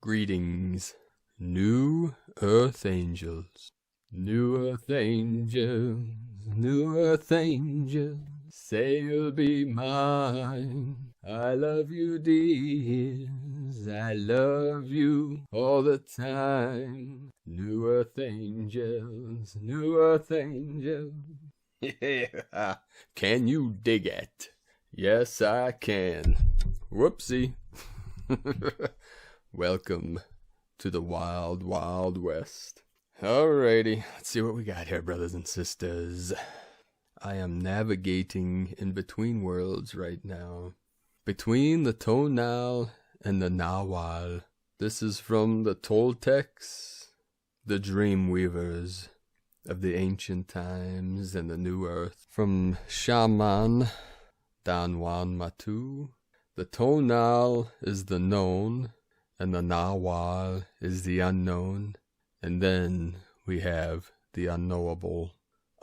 Greetings, New Earth Angels. New Earth Angels, New Earth Angels, say you'll be mine. I love you, dears, I love you all the time. New Earth Angels, New Earth Angels. Yeah, can you dig it? Yes, I can. Whoopsie. Welcome to the wild, wild west. Alrighty, let's see what we got here, brothers and sisters. I am navigating in between worlds right now. Between the tonal and the nawal. This is from the Toltecs, the dream weavers of the ancient times and the new earth. From Schumann, Don Juan Matu. The tonal is the known, and the nawal is the unknown. And then we have the unknowable,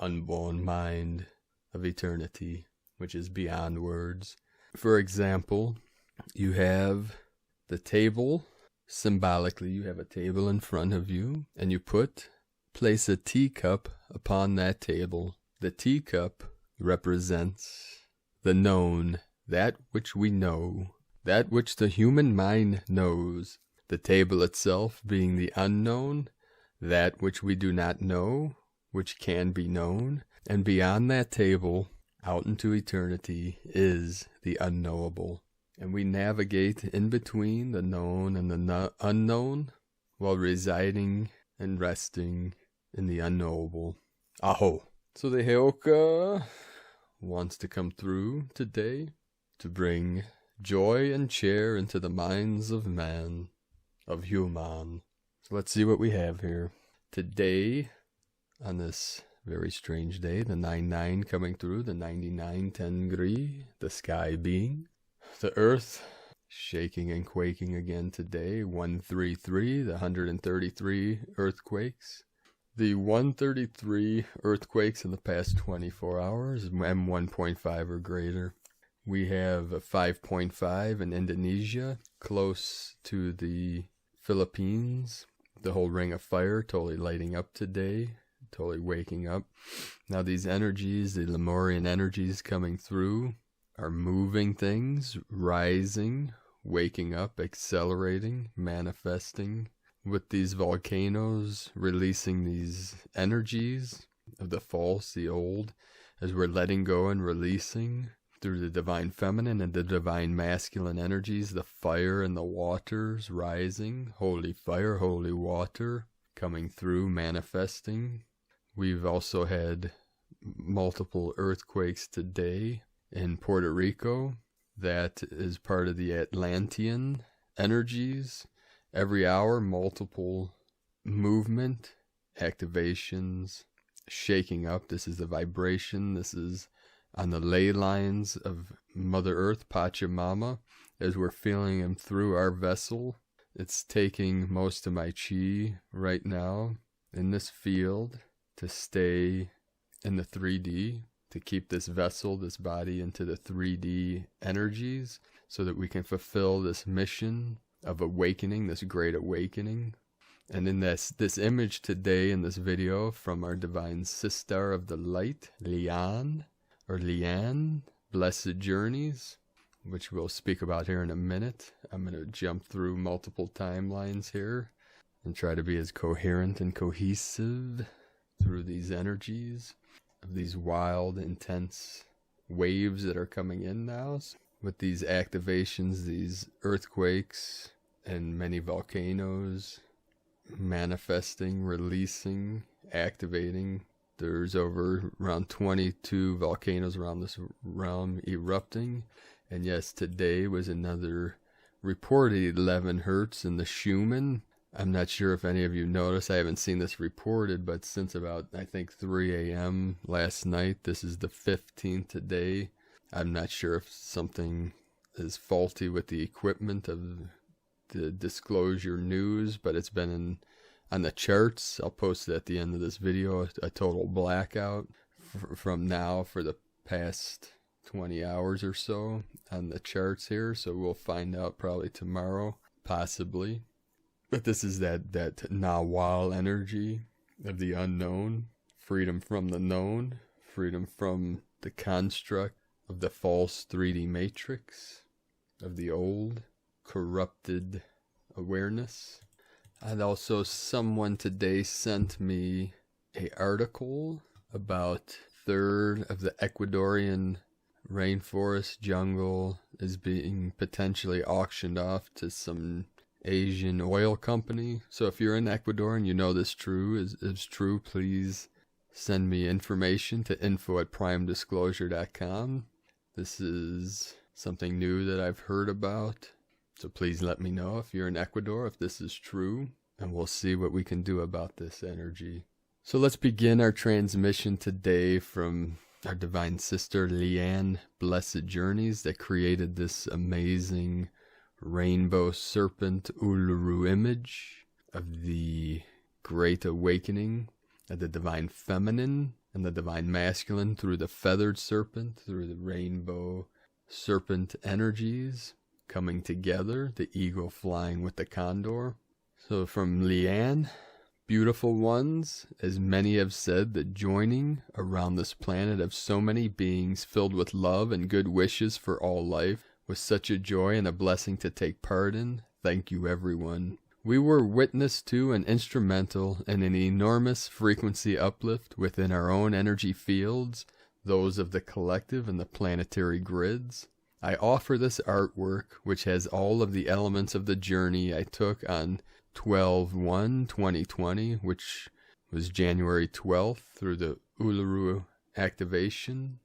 unborn mind of eternity, which is beyond words. For example, you have the table. Symbolically, you have a table in front of you, and you place a teacup upon that table. The teacup represents the known, that which we know, that which the human mind knows. The table itself being the unknown, that which we do not know, which can be known. And beyond that table, out into eternity, is the unknowable. And we navigate in between the known and the unknown, while residing and resting in the unknowable. Aho! So the Heoka wants to come through today to bring joy and cheer into the minds of man, of human. So let's see what we have here. Today, on this very strange day, the 9-9 coming through, the 99-10 degree, the sky being, the earth shaking and quaking again today, 133, the 133 earthquakes. The 133 earthquakes in the past 24 hours, M1.5 or greater. We have a 5.5 in Indonesia, close to the Philippines. The whole ring of fire totally lighting up today, totally waking up. Now these energies, the Lemurian energies coming through, are moving things, rising, waking up, accelerating, manifesting. With these volcanoes releasing these energies of the false, the old, as we're letting go and releasing through the divine feminine and the divine masculine energies, the fire and the waters rising, holy fire, holy water coming through, manifesting. We've also had multiple earthquakes today in Puerto Rico. That is part of the Atlantean energies. Every hour, multiple movement, activations, shaking up. This is the vibration. This is on the ley lines of Mother Earth, Pachamama, as we're feeling them through our vessel. It's taking most of my chi right now in this field to stay in the 3D, to keep this vessel, this body into the 3D energies so that we can fulfill this mission of awakening, this great awakening. And in this image today, in this video from our divine sister of the light, Leanne Blessed Journeys, which we'll speak about here in a minute. I'm going to jump through multiple timelines here and try to be as coherent and cohesive through these energies of these wild, intense waves that are coming in now. With these activations, these earthquakes, and many volcanoes manifesting, releasing, activating. There's around 22 volcanoes around this realm erupting. And yes, today was another reported 11 hertz in the Schumann. I'm not sure if any of you noticed. I haven't seen this reported, but since about, I think, 3 a.m. last night, this is the 15th today. I'm not sure if something is faulty with the equipment of the disclosure news, but it's been on the charts. I'll post it at the end of this video, a total blackout from now for the past 20 hours or so on the charts here. So we'll find out probably tomorrow, possibly. But this is that Nawal energy of the unknown, freedom from the known, freedom from the construct of the false 3D matrix, of the old, corrupted awareness. And also someone today sent me an article about third of the Ecuadorian rainforest jungle is being potentially auctioned off to some Asian oil company. So if you're in Ecuador and you know this is true, please send me information to info@primedisclosure.com. This is something new that I've heard about. So please let me know if you're in Ecuador, if this is true, and we'll see what we can do about this energy. So let's begin our transmission today from our divine sister, Leanne Blessed Journeys, that created this amazing rainbow serpent Uluru image of the great awakening of the divine feminine and the divine masculine through the feathered serpent, through the rainbow serpent energies coming together, the eagle flying with the condor. So from Leanne, beautiful ones, as many have said, that joining around this planet of so many beings filled with love and good wishes for all life was such a joy and a blessing to take part in. Thank you, everyone. We were witness to and instrumental in an enormous frequency uplift within our own energy fields, those of the collective and the planetary grids. I offer this artwork, which has all of the elements of the journey I took on 12/1/2020, which was January 12th, through the Uluru activation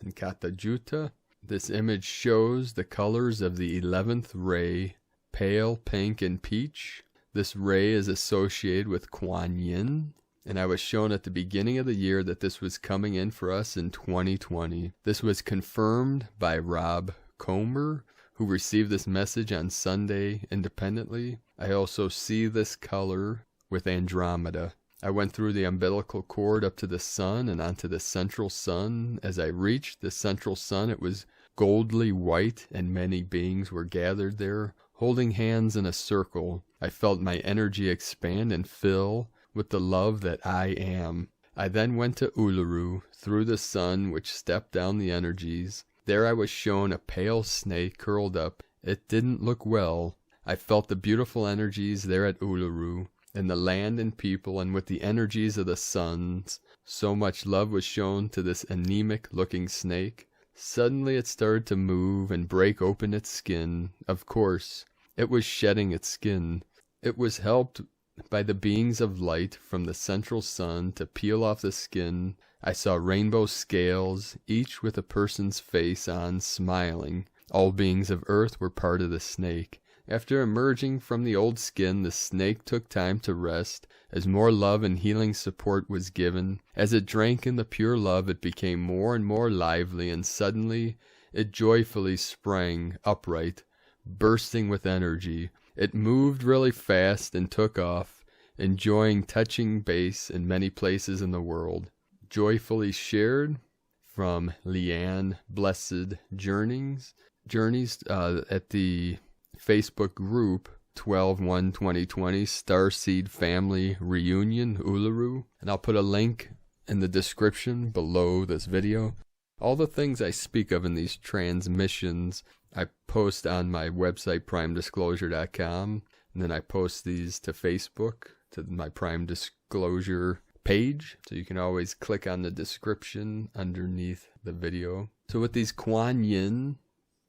in Cota-Juta. This image shows the colors of the 11th ray, pale pink and peach. This ray is associated with Kuan Yin, and I was shown at the beginning of the year that this was coming in for us in 2020. This was confirmed by Rob Comer, who received this message on Sunday independently. I also see this color with Andromeda. I went through the umbilical cord up to the sun and onto the central sun. As I reached the central sun, it was goldly white, and many beings were gathered there, holding hands in a circle. I felt my energy expand and fill with the love that I am. I then went to Uluru, through the sun, which stepped down the energies. There I was shown a pale snake curled up. It didn't look well. I felt the beautiful energies there at Uluru, and the land and people, and with the energies of the suns. So much love was shown to this anemic-looking snake. Suddenly it started to move and break open its skin. Of course, it was shedding its skin. It was helped by the beings of light from the central sun to peel off the skin. I saw rainbow scales, each with a person's face on, smiling. All beings of earth were part of the snake. After emerging from the old skin, the snake took time to rest, as more love and healing support was given. As it drank in the pure love, it became more and more lively, and suddenly it joyfully sprang upright, bursting with energy. It moved really fast and took off, enjoying touching base in many places in the world. Joyfully shared from Leanne Blessed Journeys at the Facebook group 12/1/2020 Starseed Family Reunion Uluru, and I'll put a link in the description below this video. All the things I speak of in these transmissions I post on my website primedisclosure.com, and then I post these to Facebook, to my Prime Disclosure page, so you can always click on the description underneath the video. So with these Kuan Yin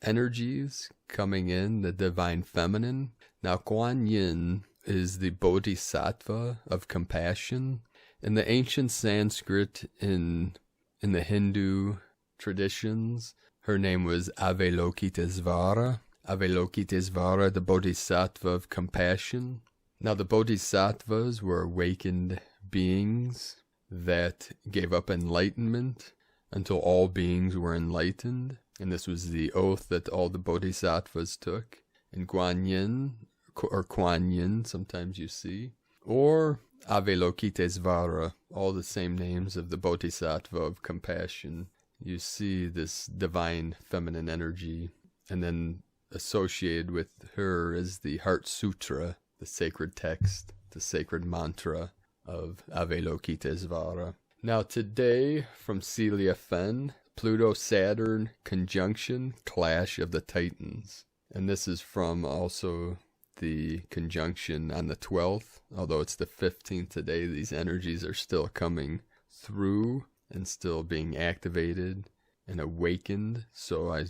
energies coming in, the divine feminine. Now Kuan Yin is the bodhisattva of compassion. In the ancient Sanskrit, in the Hindu traditions, her name was Avalokitesvara. Avalokitesvara, the bodhisattva of compassion. Now the bodhisattvas were awakened beings that gave up enlightenment until all beings were enlightened. And this was the oath that all the bodhisattvas took. And Kuan Yin, or Kuan Yin, sometimes you see, or Avalokitesvara, all the same names of the bodhisattva of compassion. You see this divine feminine energy, and then associated with her is the Heart Sutra, the sacred text, the sacred mantra of Avalokitesvara. Now today, from Celia Fen, Pluto-Saturn conjunction, clash of the Titans. And this is from also the conjunction on the 12th. Although it's the 15th today, these energies are still coming through and still being activated and awakened. So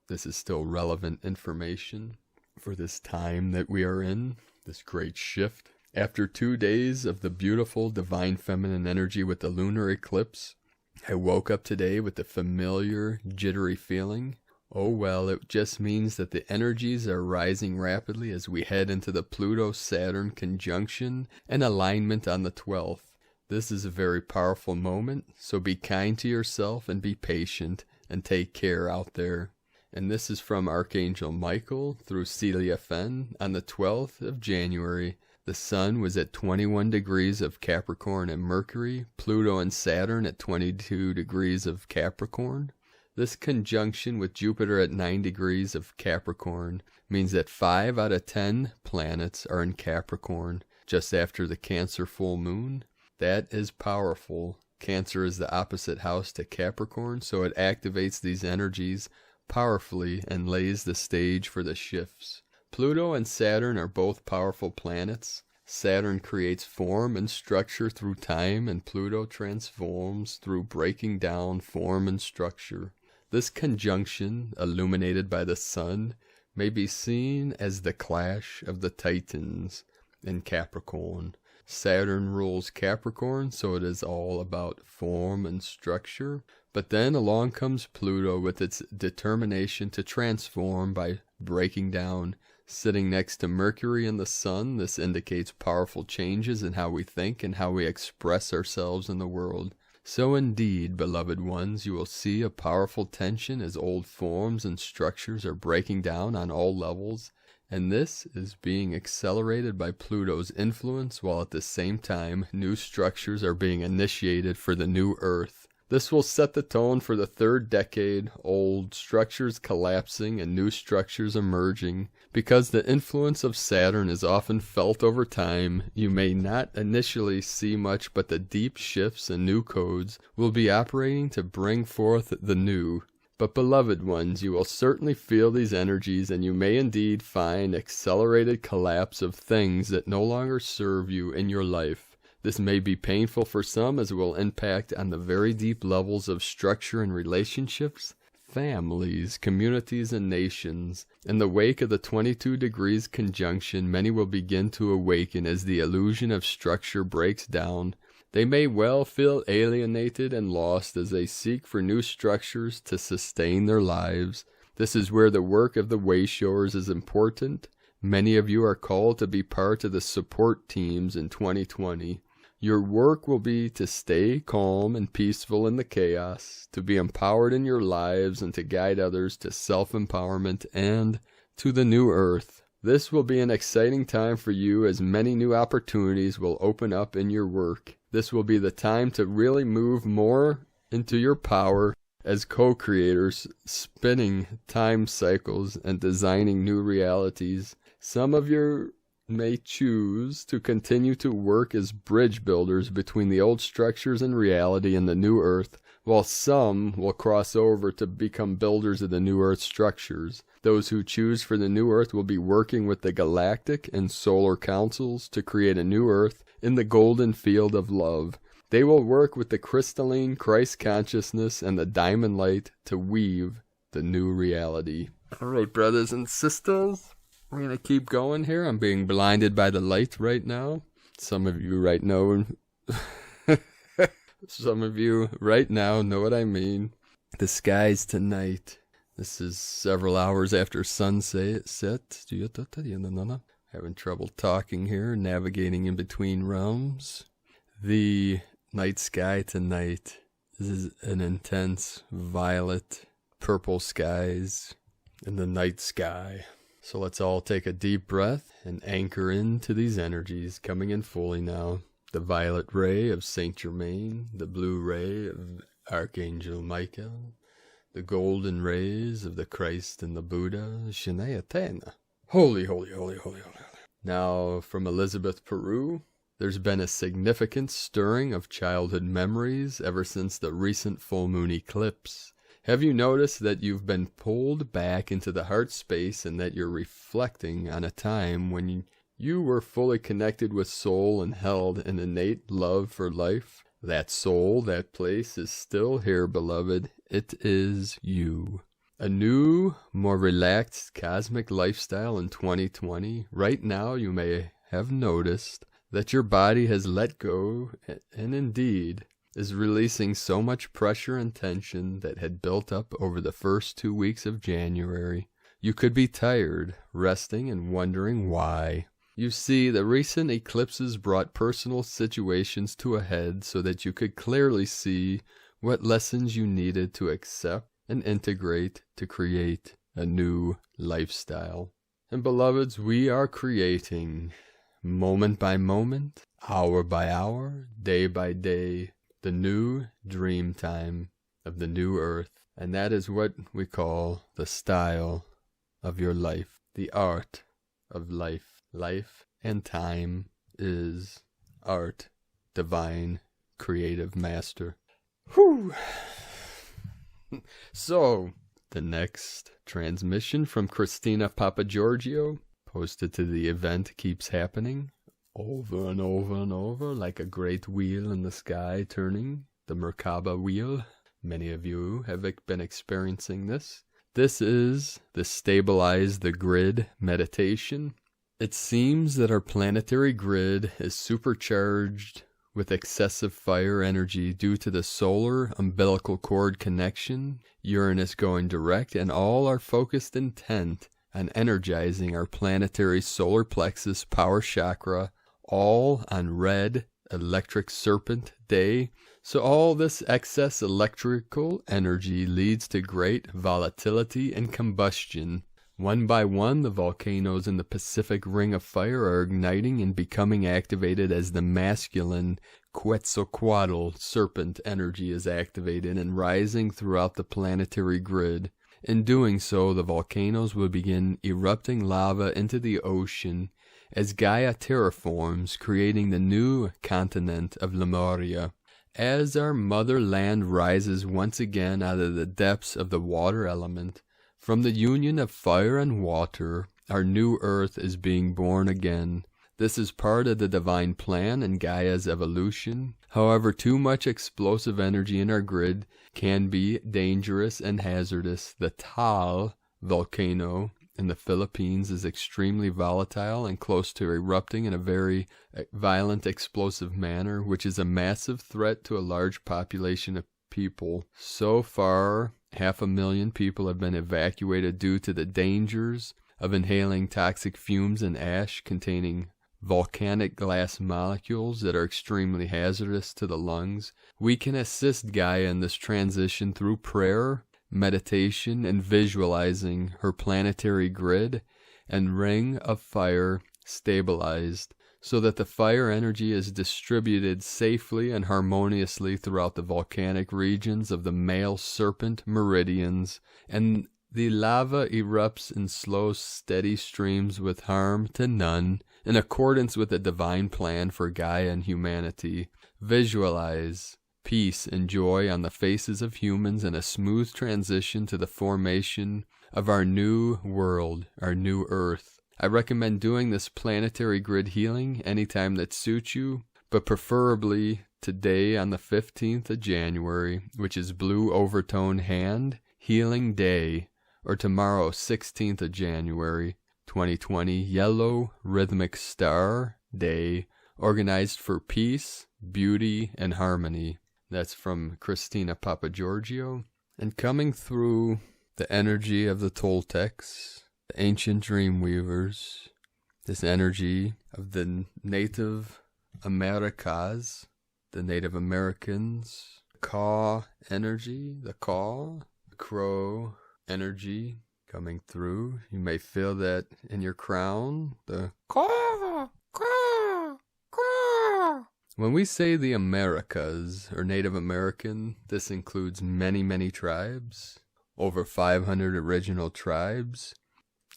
this is still relevant information for this time that we are in, this great shift. After 2 days of the beautiful divine feminine energy with the lunar eclipse, I woke up today with the familiar jittery feeling. Oh well, it just means that the energies are rising rapidly as we head into the Pluto-Saturn conjunction and alignment on the 12th. This is a very powerful moment, so be kind to yourself and be patient and take care out there. And this is from Archangel Michael through Celia Fen on the 12th of January. The Sun was at 21 degrees of Capricorn and Mercury, Pluto and Saturn at 22 degrees of Capricorn. This conjunction with Jupiter at 9 degrees of Capricorn means that 5 out of 10 planets are in Capricorn just after the Cancer full moon. That is powerful. Cancer is the opposite house to Capricorn, so it activates these energies powerfully and lays the stage for the shifts. Pluto and Saturn are both powerful planets. Saturn creates form and structure through time, and Pluto transforms through breaking down form and structure. This conjunction, illuminated by the Sun, may be seen as the clash of the Titans in Capricorn. Saturn rules Capricorn, so it is all about form and structure. But then along comes Pluto with its determination to transform by breaking down. Sitting next to Mercury and the Sun, this indicates powerful changes in how we think and how we express ourselves in the world. So indeed, beloved ones, you will see a powerful tension as old forms and structures are breaking down on all levels, and this is being accelerated by Pluto's influence, while at the same time new structures are being initiated for the new Earth. This will set the tone for the third decade, old structures collapsing and new structures emerging. Because the influence of Saturn is often felt over time, you may not initially see much, but the deep shifts and new codes will be operating to bring forth the new. But beloved ones, you will certainly feel these energies, and you may indeed find accelerated collapse of things that no longer serve you in your life. This may be painful for some, as it will impact on the very deep levels of structure and relationships, families, communities, and nations. In the wake of the 22 degrees conjunction, many will begin to awaken as the illusion of structure breaks down. They may well feel alienated and lost as they seek for new structures to sustain their lives. This is where the work of the Wayshowers is important. Many of you are called to be part of the support teams in 2020. Your work will be to stay calm and peaceful in the chaos, to be empowered in your lives, and to guide others to self-empowerment and to the new Earth. This will be an exciting time for you, as many new opportunities will open up in your work. This will be the time to really move more into your power as co-creators, spinning time cycles and designing new realities. Some of you may choose to continue to work as bridge builders between the old structures and reality and the new Earth, while some will cross over to become builders of the new Earth structures. Those who choose for the new Earth will be working with the Galactic and Solar Councils to create a new Earth in the golden field of love. They will work with the crystalline Christ consciousness and the diamond light to weave the new reality. All right, brothers and sisters. We're going to keep going here. I'm being blinded by the light right now. Some of you right now know what I mean. The skies tonight. This is several hours after sunset. Having trouble talking here, navigating in between realms. The night sky tonight. This is an intense violet, purple skies in the night sky. So let's all take a deep breath and anchor into these energies coming in fully now. The violet ray of Saint Germain, the blue ray of Archangel Michael, the golden rays of the Christ and the Buddha, Shinayatena. Holy, holy, holy, holy, holy. Now, from Elizabeth Peru, there's been a significant stirring of childhood memories ever since the recent full moon eclipse. Have you noticed that you've been pulled back into the heart space and that you're reflecting on a time when you were fully connected with soul and held an innate love for life? That soul, that place is still here, beloved. It is you. A new, more relaxed cosmic lifestyle in 2020. Right now, you may have noticed that your body has let go and indeed is releasing so much pressure and tension that had built up over the first 2 weeks of January. You could be tired, resting, and wondering why. You see, the recent eclipses brought personal situations to a head so that you could clearly see what lessons you needed to accept and integrate to create a new lifestyle. And beloveds, we are creating, moment by moment, hour by hour, day by day, the new dream time of the new earth. And that is what we call the style of your life, the art of life. Life and time is art, divine, creative master. Whew! So, the next transmission from Christina Papagiorgio, posted to the event, keeps happening over and over and over, like a great wheel in the sky turning, the Merkaba wheel. Many of you have been experiencing this. This is the Stabilize the Grid meditation. It seems that our planetary grid is supercharged with excessive fire energy due to the solar umbilical cord connection, Uranus going direct, and all are focused intent on energizing our planetary solar plexus power chakra, all on red electric serpent day. So all this excess electrical energy leads to great volatility and combustion. One by one, the volcanoes in the Pacific Ring of Fire are igniting and becoming activated as the masculine Quetzalcoatl serpent energy is activated and rising throughout the planetary grid. In doing so, the volcanoes will begin erupting lava into the ocean as Gaia terraforms, creating the new continent of Lemuria. As our mother land rises once again out of the depths of the water element, from the union of fire and water, our new earth is being born again. This is part of the divine plan and Gaia's evolution. However, too much explosive energy in our grid can be dangerous and hazardous. The Taal volcano in the Philippines is extremely volatile and close to erupting in a very violent, explosive manner, which is a massive threat to a large population of people. So far, 500,000 people have been evacuated due to the dangers of inhaling toxic fumes and ash containing volcanic glass molecules that are extremely hazardous to the lungs. We can assist Gaia in this transition through prayer, meditation, and visualizing her planetary grid and ring of fire stabilized, so that the fire energy is distributed safely and harmoniously throughout the volcanic regions of the male serpent meridians, and the lava erupts in slow, steady streams with harm to none, in accordance with the divine plan for Gaia and humanity. Visualize peace and joy on the faces of humans and a smooth transition to the formation of our new world, our new earth. I recommend doing this planetary grid healing anytime that suits you, but preferably today on the 15th of January, which is Blue Overtone Hand Healing Day, or tomorrow, 16th of January, 2020, Yellow Rhythmic Star Day, organized for peace, beauty, and harmony. That's from Christina Papagiorgio. And coming through the energy of the Toltecs, the ancient dream weavers, this energy of the Native Americas, the Native Americans, Caw energy, the Caw, the Crow energy coming through. You may feel that in your crown, the Caw, Caw, Caw. When we say the Americas, or Native American, this includes many, many tribes, over 500 original tribes.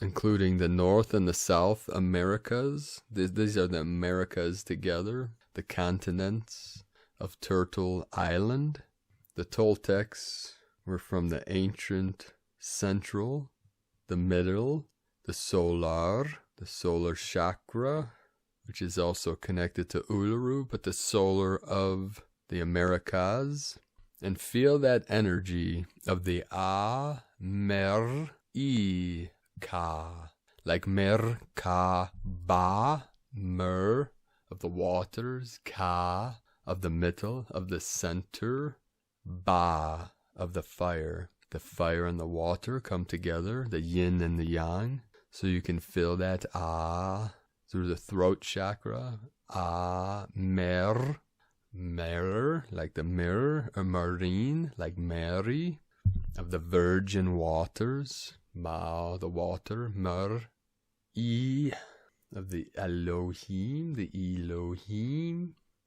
including the North and the South Americas. These are the Americas together. The continents of Turtle Island. The Toltecs were from the ancient central, the middle, the solar chakra, which is also connected to Uluru, but the solar of the Americas. And feel that energy of the A, Mer, I, Ka. Like Mer, Ka, Ba, Mer, of the waters, Ka, of the middle, of the center, Ba, of the fire. The fire and the water come together, the yin and the yang. So you can feel that Ah through the throat chakra. Ah, Mer, mirror, like the mirror, or marine, like Mary, of the virgin waters. Ma, the water, Mer, I, of the Elohim,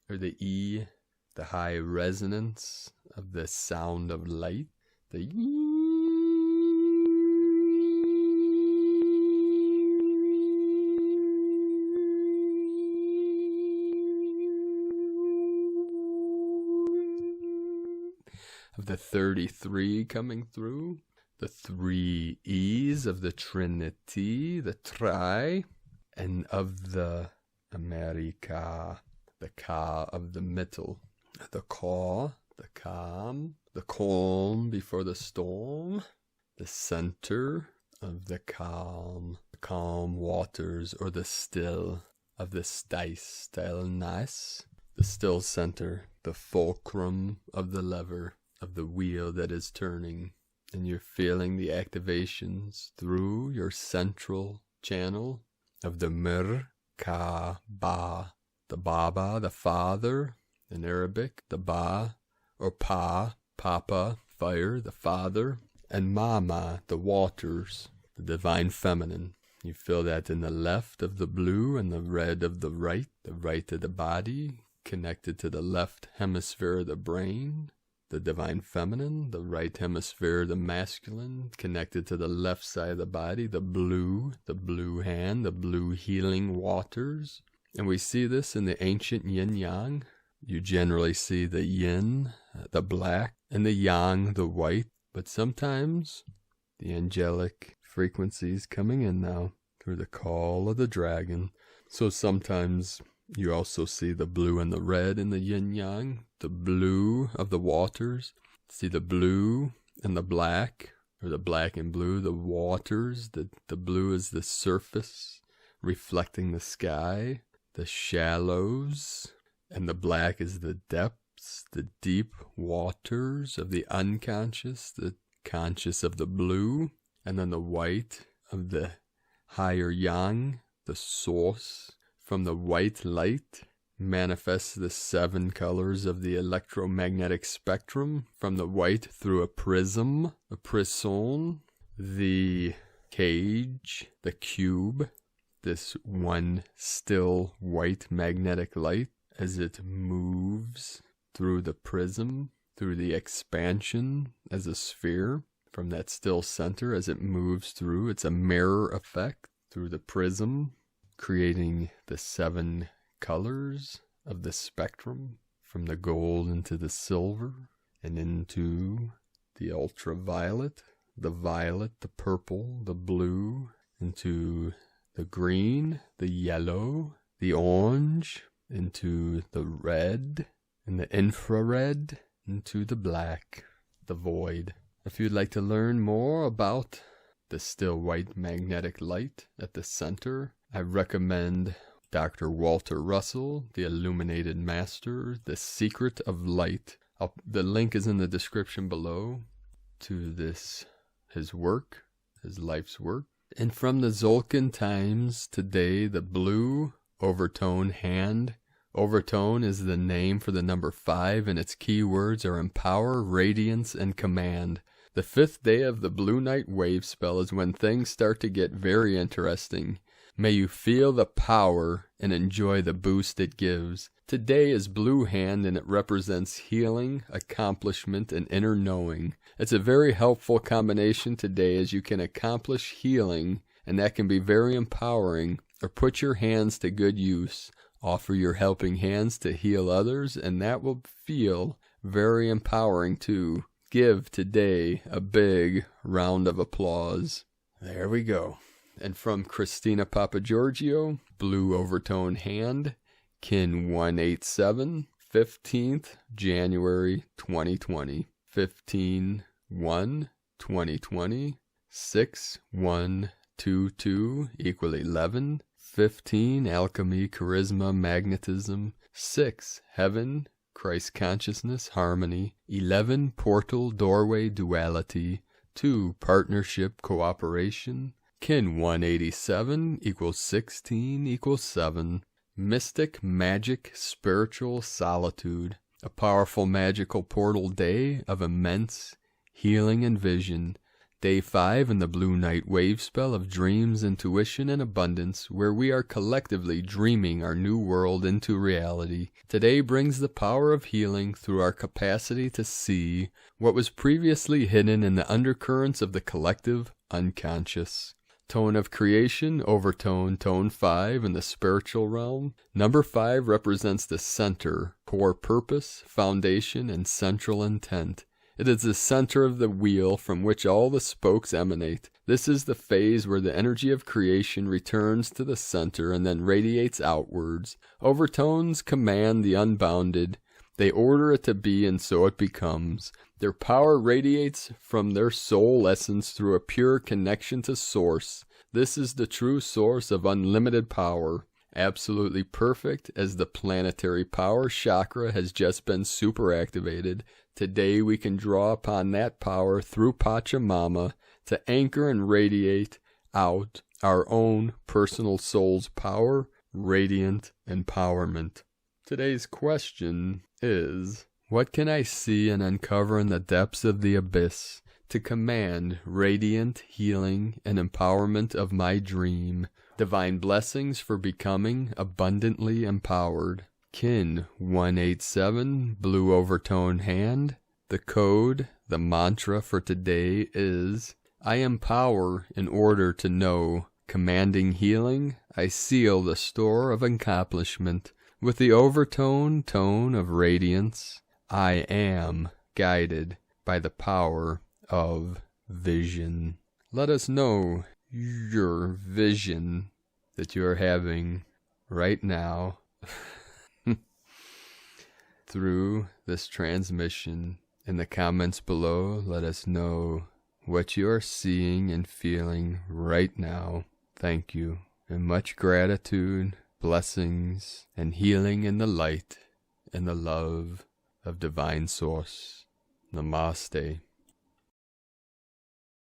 or the I, the high resonance of the sound of light, the of the 33 coming through, the 3 E's of the Trinity, the Tri, and of the America, the Ka of the middle, the Ka, the calm, the calm before the storm, the center of the calm waters, or the still of the stillness, the still center, the fulcrum of the lever of the wheel that is turning, and you're feeling the activations through your central channel of the Mer, Ka, Ba, the Baba, the Father, in Arabic, the Ba, or Pa, Papa, fire, the Father, and Mama, the waters, the divine feminine. You feel that in the left of the blue and the red of the right of the body, connected to the left hemisphere of the brain, the divine feminine, the right hemisphere, the masculine, connected to the left side of the body, the blue hand, the blue healing waters. And we see this in the ancient yin-yang. You generally see the yin, the black, and the yang, the white. But sometimes the angelic frequencies coming in now through the call of the dragon. So sometimes you also see the blue and the red in the yin-yang, the blue of the waters. See the blue and the black, or the black and blue, the waters. The blue is the surface reflecting the sky, the shallows, and the black is the depths, the deep waters of the unconscious, the conscious of the blue, and then the white of the higher yang, the source. From the white light manifests the 7 colors of the electromagnetic spectrum. From the white through a prism, a prison, the cage, the cube, this one still white magnetic light as it moves through the prism, through the expansion as a sphere. From that still center as it moves through, it's a mirror effect through the prism, creating the 7 colors of the spectrum, from the gold into the silver and into the ultraviolet, the violet, the purple, the blue, into the green, the yellow, the orange, into the red, and the infrared, into the black, the void. If you'd like to learn more about the still white magnetic light at the center, I recommend Dr. Walter Russell, The Illuminated Master, The Secret of Light. The link is in the description below to his work, his life's work. And from the Zolkin times today, the blue Overtone hand. Overtone is the name for the number 5, and its keywords are empower, radiance, and command. The 5th day of the Blue Night Wave spell is when things start to get very interesting. May you feel the power and enjoy the boost it gives. Today is Blue Hand, and it represents healing, accomplishment, and inner knowing. It's a very helpful combination today, as you can accomplish healing and that can be very empowering. Or put your hands to good use. Offer your helping hands to heal others, and that will feel very empowering too. Give today a big round of applause. There we go. And from Christina Papagiorgio, blue overtone hand, kin 187, 15th January 2020, 15/1/2020, 6/1/22 equal 11, 15 alchemy, charisma, magnetism, 6 heaven, Christ consciousness, harmony, 11 portal, doorway, duality, 2 partnership, cooperation, kin 187 equals 16 equals 7, mystic, magic, spiritual, solitude, a powerful magical portal day of immense healing and vision. Day 5 in the Blue Night wave spell of dreams, intuition, and abundance, where we are collectively dreaming our new world into reality. Today brings the power of healing through our capacity to see what was previously hidden in the undercurrents of the collective unconscious. Tone of creation, overtone, tone 5 in the spiritual realm. Number 5 represents the center, core purpose, foundation, and central intent. It is the center of the wheel from which all the spokes emanate. This is the phase where the energy of creation returns to the center and then radiates outwards. Overtones command the unbounded. They order it to be, and so it becomes. Their power radiates from their soul essence through a pure connection to Source. This is the true source of unlimited power. Absolutely perfect, as the planetary power chakra has just been superactivated. Today we can draw upon that power through Pachamama to anchor and radiate out our own personal soul's power, radiant empowerment. Today's question is, what can I see and uncover in the depths of the abyss to command radiant healing and empowerment of my dream? Divine blessings for becoming abundantly empowered. Kin 187, blue overtone hand. The code, the mantra for today is, I am power in order to know. Commanding healing, I seal the store of accomplishment. With the overtone tone of radiance, I am guided by the power of vision. Let us know your vision that you are having right now through this transmission. In the comments below, let us know what you are seeing and feeling right now. Thank you, and much gratitude, blessings, and healing in the light and the love of Divine Source. Namaste.